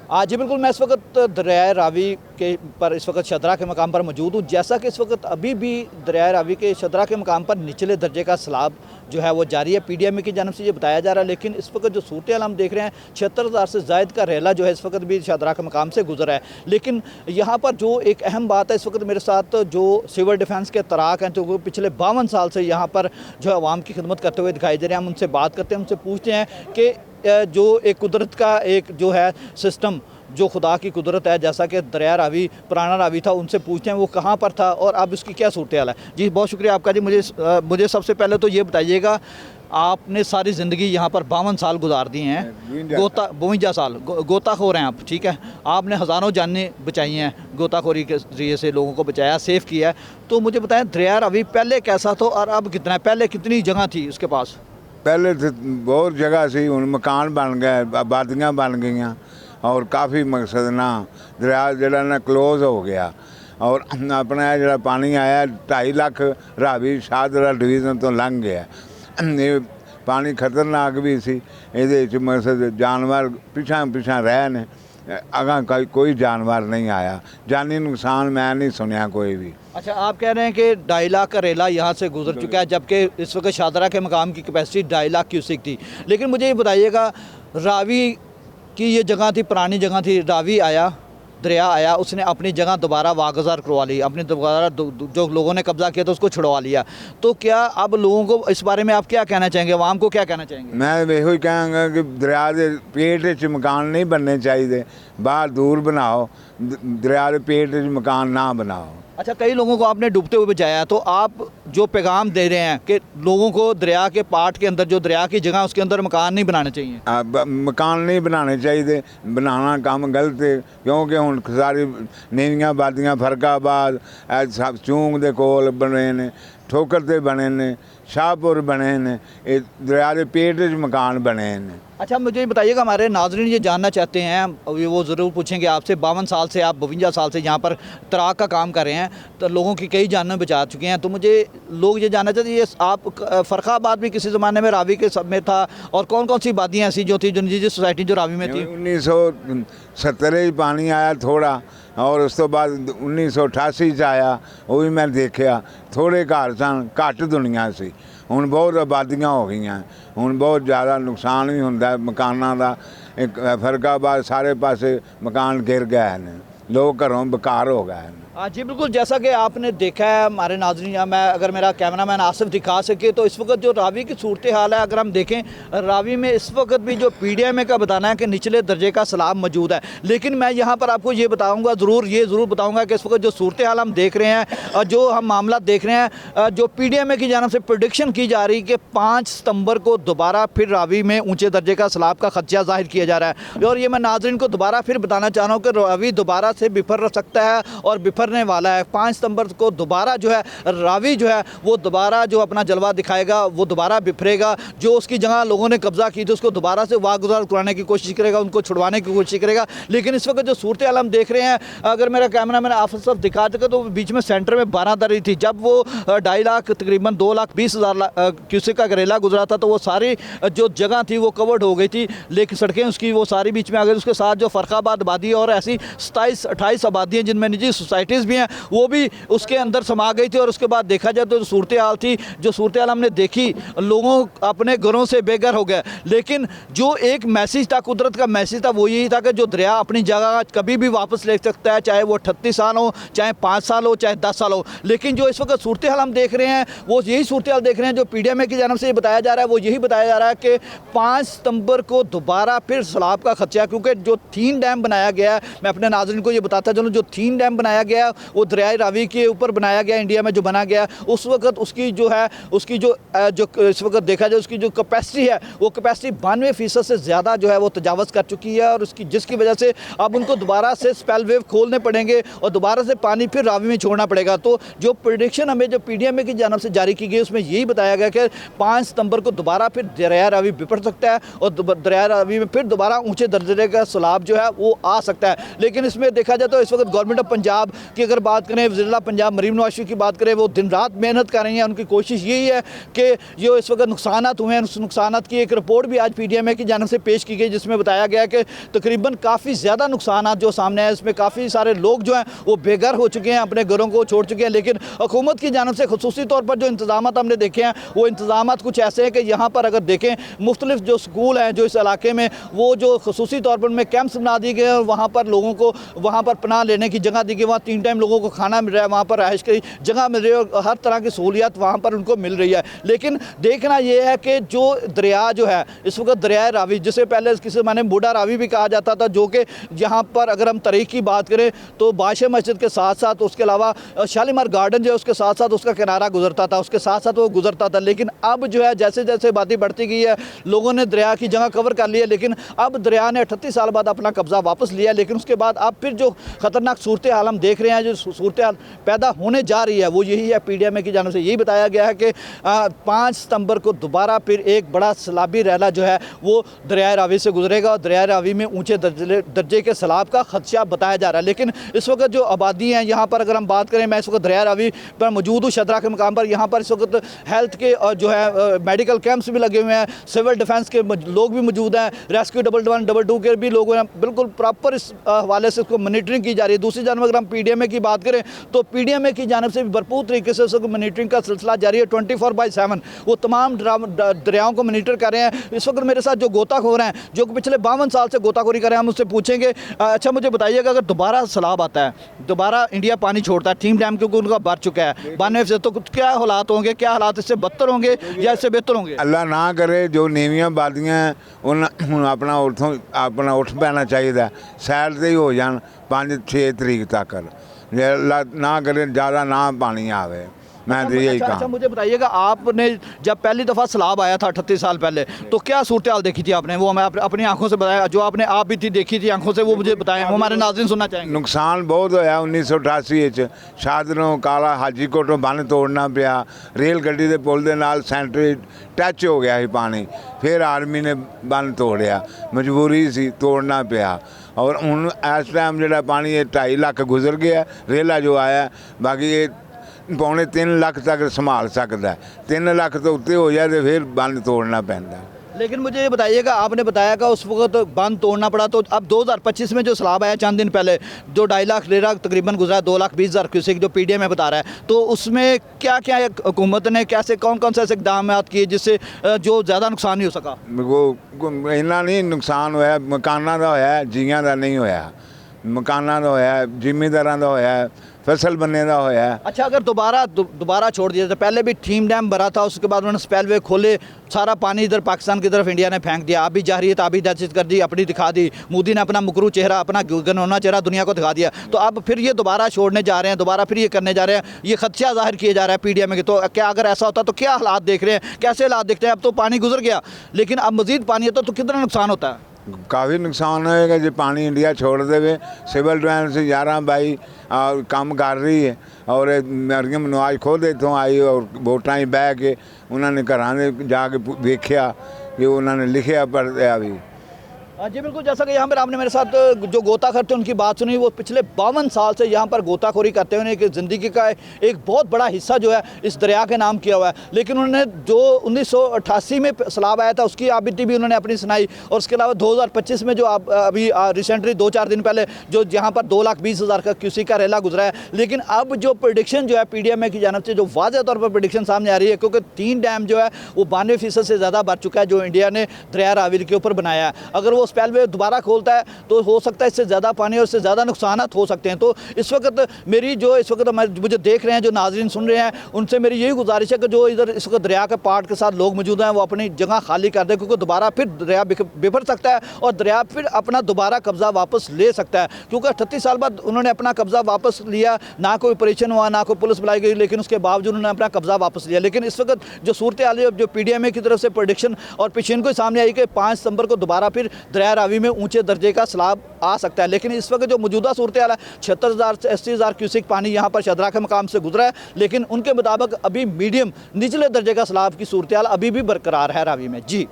जी बिल्कुल, मैं इस वक्त दरियाए रावी के पर इस वक्त शदरा के मकाम पर मौजूद हूँ। जैसा कि इस वक्त अभी भी दरियाए रावी के शदरा के मकाम पर निचले दर्जे का सैलाब जो है वो जारी है। PDMA की जानब से ये बताया जा रहा है, लेकिन इस वक्त जो सूरत हाल हम देख रहे हैं, 76,000 से ज़ायद का रेला जो है इस वक्त भी शदरा के मकाम से गुजरा है। लेकिन यहाँ पर जो एक अहम बात है, इस वक्त मेरे साथ जो सिविल डिफेंस के तराक हैं, जो पिछले 52 साल से यहाँ पर जो है अवाम की खिदमत करते हुए दिखाई दे रहे हैं, हम उनसे बात करते हैं, उनसे पूछते हैं कि जो एक कुदरत का एक जो है सिस्टम, जो खुदा की कुदरत है, जैसा कि दरिया रावी पुराना रावी था, उनसे पूछते हैं वो कहाँ पर था और अब इसकी क्या सूरत हाल है। जी बहुत शुक्रिया आपका। जी मुझे सबसे पहले तो ये बताइएगा, आपने सारी ज़िंदगी यहाँ पर 52 साल गुजार दिए हैं, 52 साल गोताखोर हैं आप, ठीक है। आपने हज़ारों जानें बचाई हैं, गोताखोरी के ज़रिए से लोगों को बचाया, सेव किया है। तो मुझे बताएं दरिया रावी पहले कैसा था और अब कितना है, पहले कितनी जगह थी उसके पास? पहले तो बहुत जगह सी, हुण मकान बन गए, आबादियाँ बन गई और काफ़ी मकसद ना दरिया जड़ा ना क्लोज हो गया और अपना जड़ा पानी आया 2.5 लाख रावी शाहदरा डिवीज़न तो लंघ गया। ये पानी खतरनाक भी सी, ये मकसद जानवर पिछा पिछा रहे ने, अगा कोई जानवर नहीं आया, जानी नुकसान मैं नहीं सुनिया कोई भी। अच्छा, आप कह रहे हैं कि 2.5 लाख का रेला यहाँ से गुजर चुका है, जबकि इस वक्त शाहदरा के मकाम की कैपेसिटी 2.5 लाख क्यूसेक थी। लेकिन मुझे ये बताइएगा, रावी की ये जगह थी, पुरानी जगह थी, रावी आया, दरिया आया, उसने अपनी जगह दोबारा वागुज़ार करवा ली, अपनी दोबारा जो लोगों ने कब्ज़ा किया था उसको छुड़वा लिया। तो क्या अब लोगों को इस बारे में आप क्या कहना चाहेंगे, आवाम को क्या कहना चाहेंगे? मैं यही ही कहूँगा कि दरिया के पेट च मकान नहीं बनने चाहिए, बाहर दूर बनाओ, दरिया के पेट च मकान ना बनाओ। अच्छा, कई लोगों को आपने डूबते हुए बचाया, तो आप जो पैगाम दे रहे हैं कि लोगों को दरिया के पार्ट के अंदर, जो दरिया की जगह, उसके अंदर मकान नहीं बनाने चाहिए? मकान नहीं बनाने चाहिए, बनाना काम गलत है, क्योंकि हुण सारी नीवियां आबादियां फरकाबाद चूंग दे कोल बने ने, ठोकर ते बने ने, शाहपुर बने ने, दरिया के पेट च मकान बने ने। अच्छा, मुझे बताइएगा, हमारे नाज़रीन ये जानना चाहते हैं, वो ज़रूर पूछेंगे आपसे, 52 साल से, आप 52 साल से यहाँ पर तराक का काम कर रहे हैं, तो लोगों की कई जानें बचा चुके हैं। तो मुझे लोग ये जानना चाहते हैं, ये आप फ़रखाबाद भी किसी ज़माने में रावी के सब में था, और कौन कौन सी आबादियाँ ऐसी जो थी, जो निजी सोसाइटी जो रावी में थी? 1970 पानी आया थोड़ा, और उस तो बाद 1988 आया, वो भी मैं देखा, थोड़े घर सन, घट दुनिया सी। हुण बहुत आबादियाँ हो गई, हुण बहुत ज़्यादा नुकसान भी होंदा मकानों का। एक फरकाबाद सारे पासे मकान गिर गए हैं, लोग घरों बेकार हो गए हैं। हाँ जी बिल्कुल, जैसा कि आपने देखा है हमारे नाज़रीन, मैं अगर मेरा कैमरामैन आसिफ दिखा सके, तो इस वक्त जो रावी की सूरत हाल है, अगर हम देखें, रावी में इस वक्त भी जो PDMA का बताना है कि निचले दर्जे का सैलाब मौजूद है। लेकिन मैं यहाँ पर आपको ये बताऊँगा, ज़रूर बताऊँगा कि इस वक्त जो सूरत हाल हम देख रहे हैं, जो हम मामला देख रहे हैं, जो PDMA की जानब से प्रेडिक्शन की जा रही कि 5 सितंबर को दोबारा फिर रावी में ऊँचे दर्जे का सैलाब का खदशा ज़ाहिर किया जा रहा है। और ये मैं नाज़रीन को दोबारा फिर बताना चाह रहा हूँ कि रावी दोबारा से बिफर सकता है और बिफरने वाला है। 5 सितंबर को दोबारा जो है रावी जो है वो दोबारा जो अपना जलवा दिखाएगा, वो दोबारा बिफरेगा। जो उसकी जगह लोगों ने कब्जा की थी उसको दोबारा से वागुज़ार कराने की कोशिश करेगा, उनको छुड़वाने की कोशिश करेगा। लेकिन इस वक्त जो सूरत हाल हम देख रहे हैं, अगर मेरा कैमरा मैंने आफिस साहब दिखा सके, तो बीच में सेंटर में 12 दरी थी। जब वो 2.5 लाख तकरीबन 2,20,000 क्यूसेक का रेला गुजरा था, तो वो सारी जो जगह थी वो कवर्ड हो गई थी, लेकिन सड़कें उसकी वो सारी बीच में आ गई। उसके साथ जो फरखाबाद आबादी और ऐसी 27-28 आबादियाँ जिनमें निजी सोसाइटीज़ भी हैं, वो भी उसके अंदर समा गई थी। और उसके बाद देखा जाए तो सूरत हाल थी, जो सूरत हाल हमने देखी, लोगों अपने घरों से बेघर हो गए। लेकिन जो एक मैसेज था, कुदरत का मैसेज था, वो यही था कि जो दरिया अपनी जगह कभी भी वापस ले सकता है, चाहे वो 38 साल हो, चाहे 5 साल हो, चाहे 10 साल हो। लेकिन जो इस वक्त सूरत हाल हम देख रहे हैं, वो यही सूरत हाल देख रहे हैं जो PDMA की जानब से बताया जा रहा है। वो यही बताया जा रहा है कि 5 सितंबर को दोबारा फिर सैलाब का खदशा, क्योंकि जो थीन डैम बनाया गया है, मैं अपने नाज़रीन को ये बताता चलूँ, जो थीन डैम बनाया गया वो दरियाई रावी के ऊपर बनाया गया, इंडिया में जो बना गया, उस वक्त उसकी जो है, उसकी जो इस वक्त देखा जाए उसकी जो कैपेसिटी है, वो कैपेसिटी 92% से ज़्यादा जो है वो तजावज़ कर चुकी है। और उसकी जिसकी वजह से अब उनको दोबारा से स्पेल वेव खोलने पड़ेंगे और दोबारा से पानी फिर रावी में छोड़ना पड़ेगा। तो जो प्रेडिक्शन हमें जो PDMA की जानब से जारी की गई, उसमें यही बताया गया कि 5 सितंबर को दोबारा फिर दरिया रावी बिपट सकता है और दरिया रावी में फिर दोबारा ऊँचे दर्जे का सैलाब जो है वो आ सकता है। लेकिन इसमें देखा जाए तो इस वक्त गवर्नमेंट ऑफ पंजाब की अगर बात करें, वज़ीर पंजाब मरीम नवाज शरीफ की बात करें, वो दिन रात मेहनत कर रही हैं। उनकी कोशिश यही है कि जो इस वक्त नुकसानात हुए हैं, उस नुकसानात की एक रिपोर्ट भी आज PDMA की जानिब से पेश की गई, जिसमें बताया गया कि तकरीबन काफ़ी ज़्यादा नुकसानात जो सामने आए, इसमें काफ़ी सारे लोग जो हैं वो बेघर हो चुके हैं, अपने घरों को छोड़ चुके हैं। लेकिन हुकूमत की जानिब से खुसूसी तौर पर जो इंतजाम हमने देखे हैं, वो इंतजाम कुछ ऐसे हैं कि यहाँ पर अगर देखें, मुख्तलिफ जो स्कूल हैं जो इस इलाके में, वो जो खुसूसी तौर पर उनमें कैंप्स बना दिए गए और वहाँ पर लोगों को वहाँ पर पनाह लेने की जगह दी गई। वहाँ 3 टाइम लोगों को खाना मिल रहा है, वहाँ पर रहाइश की जगह मिल रही है और हर तरह की सहूलियत वहाँ पर उनको मिल रही है। लेकिन देखना ये है कि जो दरिया जो है इस वक्त दरिया रावी, जिसे पहले किसी माने बूढ़ा रावी भी कहा जाता था, जो कि यहाँ पर अगर हम तरीक़ की बात करें तो बादशाह मस्जिद के साथ साथ, उसके अलावा शालीमार गार्डन जो है उसके साथ साथ उसका किनारा गुजरता था, उसके साथ साथ वो गुजरता था। लेकिन अब जो है जैसे जैसे आबादी बढ़ती गई है, लोगों ने दरिया की जगह कवर कर ली है, लेकिन अब दरिया ने 38 साल बाद अपना कब्ज़ा वापस लिया। लेकिन उसके बाद अब फिर जो ख़तरनाक सूरत हाल हम देख रहे हैं, जो सूरत हाल पैदा होने जा रही है, वो यही है। PDMA की जानिब से यही बताया गया है कि 5 सितंबर को दोबारा फिर एक बड़ा सैलाबी रैला जो है वो दरिया रावी से गुजरेगा और दरिया रावी में ऊँचे दर्जे के सैलाब का खदशा बताया जा रहा है। लेकिन इस वक्त जो आबादी है यहाँ पर, अगर हम बात करें, मैं इस वक्त दरिया रावी पर मौजूद हूँ, शदरा के मकाम पर। यहाँ पर इस वक्त हेल्थ के और जो है मेडिकल कैंप्स भी लगे हुए हैं, सिविल डिफेंस के लोग भी मौजूद हैं, रेस्क्यू 112 के भी लोग हैं। बिल्कुल प्रॉपर इस हवाले से इसको मॉनिटरिंग की जा रही है। दूसरी जानब अगर हम PDMA की बात करें तो PDMA की जानिब से भी भरपूर तरीके से उसको मॉनिटरिंग का सिलसिला जारी है। 24/7 वो तमाम दरियाओं को मॉनिटर कर रहे हैं। इस वक्त मेरे साथ जो गोताखोर हैं, जो पिछले 52 साल से गोताखोरी कर रहे हैं, हम उससे पूछेंगे। अच्छा, मुझे बताइएगा, अगर दोबारा सैलाब आता है, दोबारा इंडिया पानी छोड़ता है, टीम डैम क्योंकि उनका भर चुका है 92 से, तो क्या हालात होंगे? क्या हालात इससे बदतर होंगे या इससे बेहतर होंगे? अल्लाह ना करे, जो नीवियां बादियां ਹੁਣ ਆਪਣਾ ਉੱਥੋਂ ਆਪਣਾ ਉੱਠ ਪੈਣਾ ਚਾਹੀਦਾ, ਸਾਈਡ ਤੇ ਹੀ ਹੋ ਜਾਣ 5-6 ਤਰੀਕ ਤੱਕ, ਜੇ ਨਾ ਕਰੇ ज़्यादा ना पानी आवे। मैं तो यही अच्छा, कहा। मुझे बताइएगा, आपने जब पहली दफ़ा सैलाब आया था 38 साल पहले, तो क्या सूरत हाल देखी थी आपने? वो हमें अपनी आंखों से बताया, जो आपने आप भी थी देखी थी आंखों से, वो मुझे बताएं, वो हमारे नाज़रीन सुनना चाहेंगे। नुकसान बहुत होया 1988 शादरों काला हाजीकोटों बन तोड़ना पिया, रेल गड्डी के पुल के नाल सेंटर टच हो गया ही पानी, फिर आर्मी ने बन तोड़िया, मजबूरी सी तोड़ना पिया। और हुण इस टाइम जो पानी ये 2.5 लाख गुजर गया, रेला जो आया, बाकी ये 2.25 लाख तक संभाल सकता है। 3 लाख तो उत्ते हो जाए तो फिर बंद तोड़ना पैंदा। लेकिन मुझे ये बताइएगा, आपने बताया कि उस वक्त बंद तोड़ना पड़ा, तो अब 2025 में जो सैलाब आया चंद दिन पहले, जो 2.5 लाख रेरा तकरीबन गुजरा, 2,20,000 क्यूसेक जो PDMA बता रहा है, तो उसमें क्या क्या हुकूमत ने कैसे कौन कौन से ऐसे इकदाम किए जिससे जो ज़्यादा नुकसान नहीं हो सका? वो इन्ना नहीं नुकसान होया, मकाना का होया, जियां का नहीं होया। मकाना का होया, जिमीदारां का होया, फसल बनने का होया। अच्छा, अगर दोबारा छोड़ दिया, तो पहले भी टीम डैम भरा था, उसके बाद उन्होंने स्पेलवे खोले, सारा पानी इधर पाकिस्तान की तरफ इंडिया ने फेंक दिया, आप भी जारी है, तो आप भी दहशत कर दी, अपनी दिखा दी, मोदी ने अपना मुकरू चेहरा, अपना गनौना चेहरा दुनिया को दिखा दिया, तो अब फिर ये दोबारा छोड़ने जा रहे हैं, दोबारा फिर ये करने जा रहे हैं, ये खदशा जाहिर किया जा रहा है PDMA के। तो क्या अगर ऐसा होता तो क्या हालात देख रहे हैं, कैसे हालात देखते हैं? अब तो पानी गुजर गया, लेकिन अब मज़ीद पानी आता तो कितना नुकसान होता है? काफ़ी नुकसान होएगा जो पानी इंडिया छोड़ देवे। सिविल डिफेंस 11 बाई काम कर रही है, और मरियम नवाज खुद इतों आई और वोटां बह के उन्होंने घर जाके देखा कि उन्होंने लिखा पढ़ा भी। जी बिल्कुल, जैसा कि यहाँ पर आपने मेरे साथ जो गोताखोर थे उनकी बात सुनी, वो पिछले 52 साल से यहाँ पर गोताखोरी करते हुए कि ज़िंदगी का एक बहुत बड़ा हिस्सा जो है इस दरिया के नाम किया हुआ है। लेकिन उन्होंने जो 1988 में सैलाब आया था उसकी आबिदी भी उन्होंने अपनी सुनाई, और उसके अलावा 2025 में जो अभी रिसेंटली 2-4 दिन पहले जो यहाँ पर 2,20,000 का क्यूसेक का रेला गुजरा है। लेकिन अब जो प्रेडिक्शन जो है PDMA की जानब से जो वाज़ेह तौर पर प्रेडिक्शन सामने आ रही है, क्योंकि 3 डैम जो है वो 92% से ज़्यादा भर चुका है जो इंडिया ने दरिया रावी के ऊपर बनाया है। अगर वो स्पेलवे दोबारा खोलता है तो हो सकता है इससे ज़्यादा पानी और इससे ज़्यादा नुकसानात हो सकते हैं। तो इस वक्त मेरी जो इस वक्त मुझे देख रहे हैं, जो नाज़रीन सुन रहे हैं, उनसे मेरी यही गुजारिश है कि जो इधर इस वक्त दरिया के पार्ट के साथ लोग मौजूद हैं वो अपनी जगह खाली कर दें, क्योंकि दोबारा फिर दरिया बिफर सकता है और दरिया फिर अपना दोबारा कब्ज़ा वापस ले सकता है। क्योंकि 38 साल बाद उन्होंने अपना कब्ज़ा वापस लिया, ना कोई ऑपरेशन हुआ, ना कोई पुलिस बुलाई गई, लेकिन उसके बावजूद उन्होंने अपना कब्ज़ा वापस लिया। लेकिन इस वक्त जो सूरत हाल है, जो PDMA की तरफ से प्रेडिक्शन और पेशन को सामने आई कि 5 सितंबर को दोबारा फिर दरिया रावी में ऊंचे दर्जे का सैलाब आ सकता है। लेकिन इस वक्त जो मौजूदा सूरत हाल है, 76,000 से 80,000 क्यूसेक पानी यहाँ पर शदरा के मकाम से गुजरा है, लेकिन उनके मुताबिक अभी मीडियम निचले दर्जे का सैलाब की सूरत हाल अभी भी बरकरार है रावी में। जी।